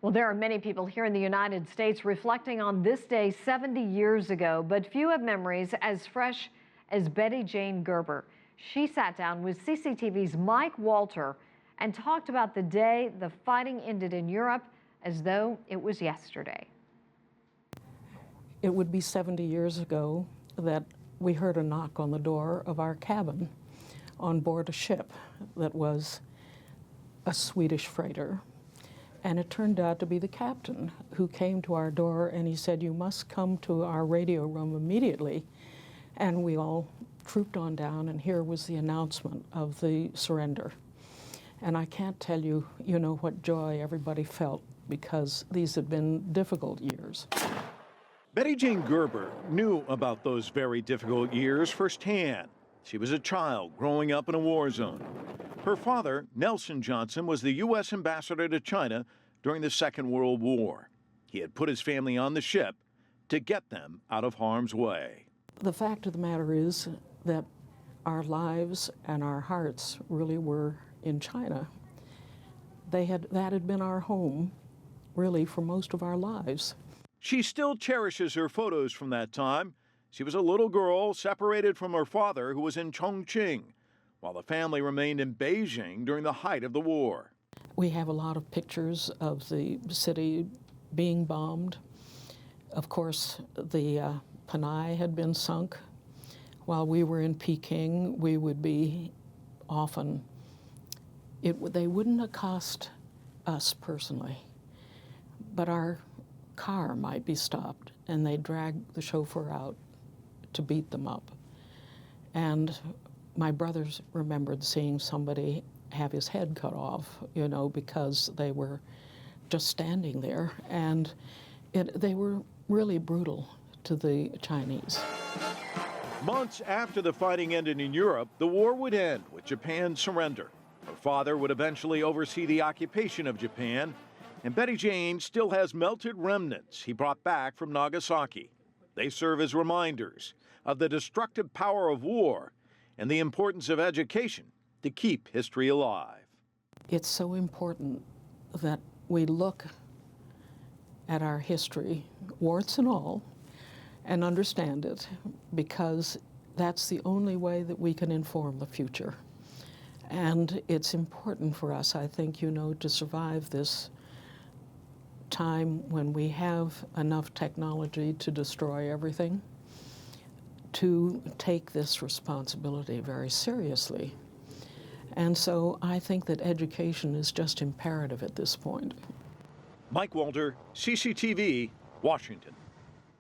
Well, there are many people here in the United States reflecting on this day 70 years ago, but few have memories as fresh as Betty Jane Gerber. She sat down with CCTV's Mike Walter and talked about the day the fighting ended in Europe as though it was yesterday. It would be 70 years ago that we heard a knock on the door of our cabin on board a ship that was a Swedish freighter. And it turned out to be the captain who came to our door, and he said, "You must come to our radio room immediately." And we all trooped on down, and here was the announcement of the surrender. And I can't tell you, what joy everybody felt, because these had been difficult years. Betty Jane Gerber knew about those very difficult years firsthand. She was a child growing up in a war zone. Her father, Nelson Johnson, was the U.S. ambassador to China during the Second World War. He had put his family on the ship to get them out of harm's way. The fact of the matter is that our lives and our hearts really were in China. That had been our home, really, for most of our lives. She still cherishes her photos from that time. She was a little girl separated from her father, who was in Chongqing, while the family remained in Beijing during the height of the war. We have a lot of pictures of the city being bombed. Of course, the Panay had been sunk. While we were in Peking, we would be often, they wouldn't accost us personally, but our car might be stopped, and they'd drag the chauffeur out to beat them up. And my brothers remembered seeing somebody have his head cut off, because they were just standing there. And they were really brutal to the Chinese. Months after the fighting ended in Europe, the war would end with Japan's surrender. Her father would eventually oversee the occupation of Japan, and Betty Jane still has melted remnants he brought back from Nagasaki. They serve as reminders of the destructive power of war and the importance of education to keep history alive. It's so important that we look at our history, warts and all, and understand it, because that's the only way that we can inform the future. And it's important for us, I think, to survive this time when we have enough technology to destroy everything, to take this responsibility very seriously. And so I think that education is just imperative at this point. Mike Walter, CCTV, Washington.